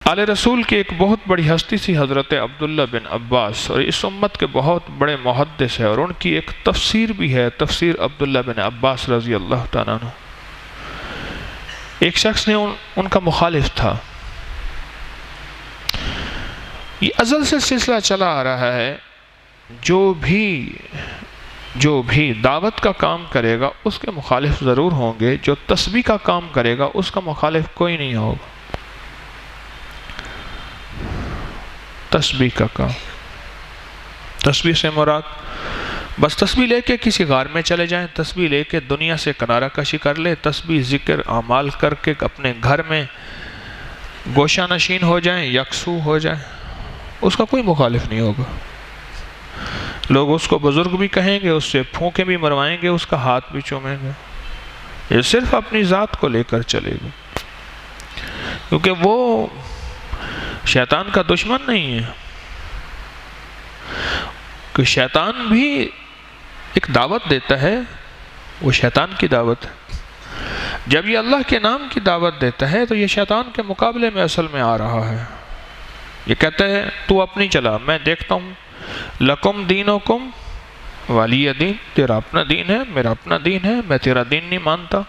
آل رسول کی ایک بہت بڑی ہستی تھی حضرت عبداللہ بن عباس، اور اس امت کے بہت بڑے محدث ہے، اور ان کی ایک تفسیر بھی ہے، تفسیر عبداللہ بن عباس رضی اللہ تعالیٰ عنہ۔ ایک شخص نے ان کا مخالف تھا۔ یہ ازل سے سلسلہ چلا آ رہا ہے، جو بھی دعوت کا کام کرے گا اس کے مخالف ضرور ہوں گے، جو تسبیح کا کام کرے گا اس کا مخالف کوئی نہیں ہوگا۔ تسبیح کا کام، تسبیح سے مراد بس تسبیح لے کے کسی غار میں چلے جائیں، تسبیح لے کے دنیا سے کنارہ کشی کر لے، تسبیح ذکر اعمال کر کے اپنے گھر میں گوشہ نشین ہو جائیں، یکسو ہو جائیں، اس کا کوئی مخالف نہیں ہوگا۔ لوگ اس کو بزرگ بھی کہیں گے، اس سے پھونکیں بھی مروائیں گے، اس کا ہاتھ بھی چومیں گے، یہ صرف اپنی ذات کو لے کر چلے گا، کیونکہ وہ شیطان کا دشمن نہیں ہے۔ کہ شیطان بھی ایک دعوت دیتا ہے، وہ شیطان کی دعوت ہے۔ جب یہ اللہ کے نام کی دعوت دیتا ہے تو یہ شیطان کے مقابلے میں اصل میں آ رہا ہے۔ یہ کہتا ہے تو اپنی چلا، میں دیکھتا ہوں، لکم دینکم ولی دین، تیرا اپنا دین ہے، میرا اپنا دین ہے، میں تیرا دین نہیں مانتا۔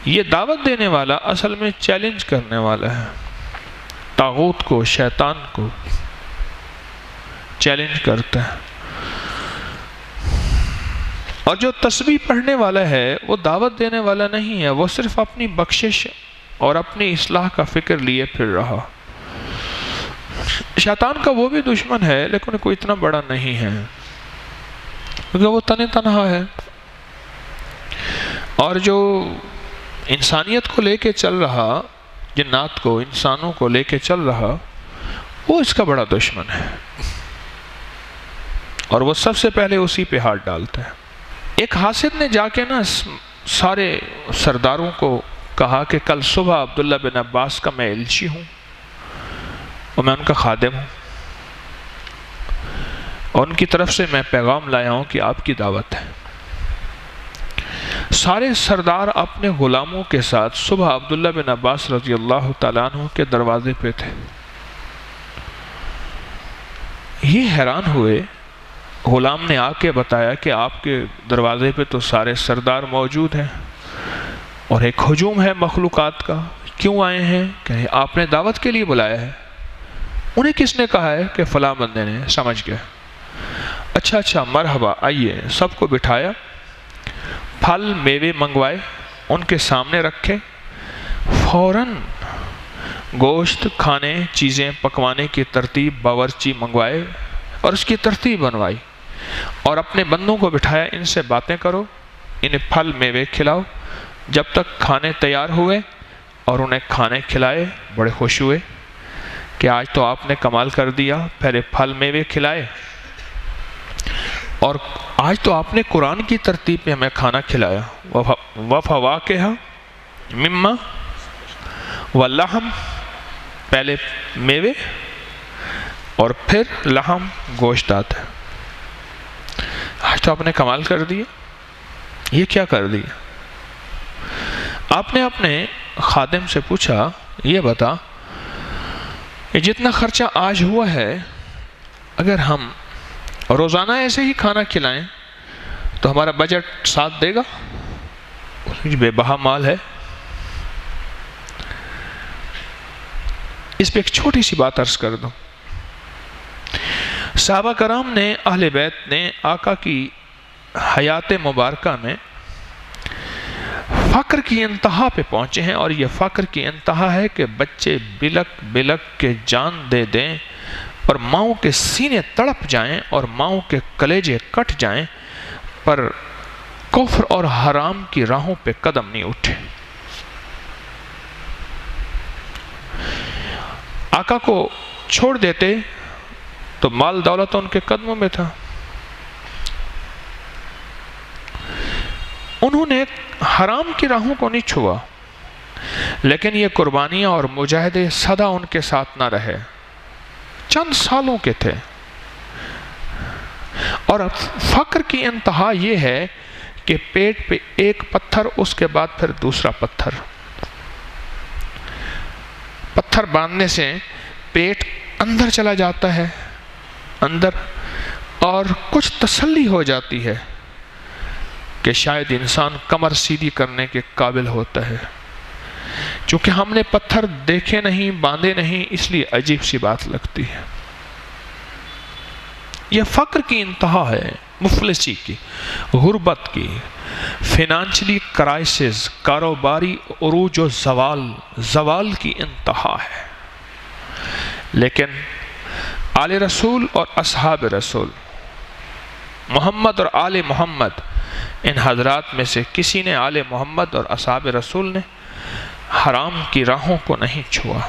یہ دعوت دینے والا اصل میں چیلنج کرنے والا ہے، طاغوت کو، شیطان کو چیلنج کرتا ہے۔ اور جو تسبیح پڑھنے والا ہے وہ دعوت دینے والا نہیں ہے، وہ صرف اپنی بخشش اور اپنی اصلاح کا فکر لیے پھر رہا۔ شیطان کا وہ بھی دشمن ہے لیکن کوئی اتنا بڑا نہیں ہے، کیونکہ وہ تنہا ہے۔ اور جو انسانیت کو لے کے چل رہا، جنات کو، انسانوں کو لے کے چل رہا، وہ اس کا بڑا دشمن ہے، اور وہ سب سے پہلے اسی پہ ہاتھ ڈالتا ہے۔ ایک حاسد نے جا کے سارے سرداروں کو کہا کہ کل صبح عبداللہ بن عباس کا میں علشی ہوں اور میں ان کا خادم ہوں، اور ان کی طرف سے میں پیغام لایا ہوں کہ آپ کی دعوت ہے۔ سارے سردار اپنے غلاموں کے ساتھ صبح عبداللہ بن عباس رضی اللہ تعالیٰ عنہ کے دروازے پہ تھے۔ یہ حیران ہوئے، غلام نے آ کے بتایا کہ آپ کے دروازے پہ تو سارے سردار موجود ہیں اور ایک ہجوم ہے مخلوقات کا، کیوں آئے ہیں؟ کہ آپ نے دعوت کے لیے بلایا ہے۔ انہیں کس نے کہا ہے؟ کہ فلاں بندے نے۔ سمجھ گئے، اچھا مرحبا، آئیے۔ سب کو بٹھایا، پھل میوے منگوائے، ان کے سامنے رکھے، فوراً گوشت، کھانے، چیزیں پکوانے کی ترتیب، باورچی منگوائے اور اس کی ترتیب بنوائی، اور اپنے بندوں کو بٹھایا، ان سے باتیں کرو، انہیں پھل میوے کھلاؤ جب تک کھانے تیار ہوئے، اور انہیں کھانے کھلائے۔ بڑے خوش ہوئے کہ آج تو آپ نے کمال کر دیا، پہلے پھل میوے کھلائے اور آج تو آپ نے قرآن کی ترتیب میں ہمیں کھانا کھلایا۔ وَفَوَاكِهَ مِمَّا وَاللَّحْمَ، پہلے میوے اور پھر لحم، گوشت آتا ہے۔ آج تو آپ نے کمال کر دیا، یہ کیا کر دیا؟ آپ نے اپنے خادم سے پوچھا، یہ بتا کہ جتنا خرچہ آج ہوا ہے، اگر ہم روزانہ ایسے ہی کھانا کھلائیں تو ہمارا بجٹ ساتھ دے گا؟ بے بہا مال ہے۔ اس پہ ایک چھوٹی سی بات عرض کر دوں۔ صحابہ کرام نے، اہل بیت نے آقا کی حیات مبارکہ میں فقر کی انتہا پہ پہنچے ہیں، اور یہ فقر کی انتہا ہے کہ بچے بلک بلک کے جان دے دیں اور ماؤں کے سینے تڑپ جائیں اور ماؤں کے کلیجے کٹ جائیں، پر کفر اور حرام کی راہوں پہ قدم نہیں اٹھے۔ آقا کو چھوڑ دیتے تو مال دولت ان کے قدموں میں تھا۔ انہوں نے حرام کی راہوں کو نہیں چھوا، لیکن یہ قربانیاں اور مجاہدے سدا ان کے ساتھ نہ رہے، چند سالوں کے تھے۔ اور فقر کی انتہا یہ ہے کہ پیٹ پہ ایک پتھر، اس کے بعد پھر دوسرا پتھر، پتھر باندھنے سے پیٹ اندر چلا جاتا ہے اندر، اور کچھ تسلی ہو جاتی ہے کہ شاید انسان کمر سیدھی کرنے کے قابل ہوتا ہے۔ چونکہ ہم نے پتھر دیکھے نہیں، باندھے نہیں، اس لیے عجیب سی بات لگتی ہے۔ یہ فقر کی انتہا ہے، مفلسی کی، غربت کی، فائنانشلی کرائسس، کاروباری عروج و زوال کی انتہا ہے۔ لیکن آل رسول اور اصحاب رسول، محمد اور آل محمد، ان حضرات میں سے کسی نے آل محمد اور اصحاب رسول نے حرام کی راہوں کو نہیں چھوا۔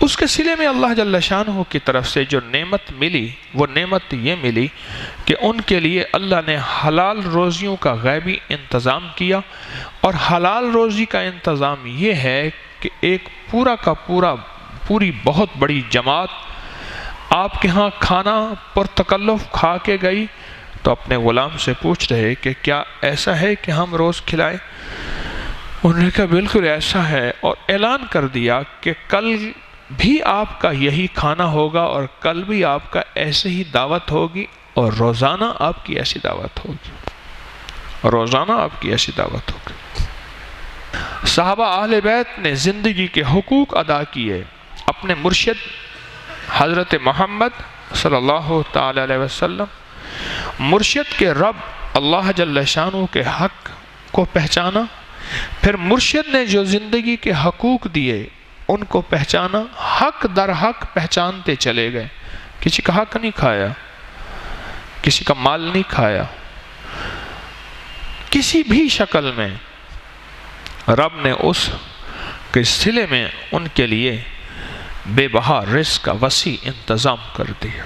اس کے صلے میں اللہ جل شانہ کی طرف سے جو نعمت ملی، وہ نعمت یہ ملی کہ ان کے لیے اللہ نے حلال روزیوں کا غیبی انتظام کیا، اور حلال روزی کا انتظام یہ ہے کہ ایک پوری بہت بڑی جماعت آپ کے ہاں کھانا پرتکلف کھا کے گئی تو اپنے غلام سے پوچھ رہے کہ کیا ایسا ہے کہ ہم روز کھلائیں؟ انہوں نے کہا بالکل ایسا ہے، اور اعلان کر دیا کہ کل بھی آپ کا یہی کھانا ہوگا، اور کل بھی آپ کا ایسے ہی دعوت ہوگی، اور روزانہ آپ کی ایسی دعوت ہوگی، روزانہ آپ کی ایسی دعوت ہوگی۔ صحابہ اہل بیت نے زندگی کے حقوق ادا کیے اپنے مرشد حضرت محمد صلی اللہ تعالی علیہ وسلم، مرشد کے رب اللہ جل شانہ کے حق کو پہچانا، پھر مرشد نے جو زندگی کے حقوق دیے ان کو پہچانا، حق در حق پہچانتے چلے گئے۔ کسی کا حق نہیں کھایا، کسی کا مال نہیں کھایا، کسی بھی شکل میں رب نے اس کے صلے میں ان کے لیے بے بہا رزق کا وسیع انتظام کر دیا۔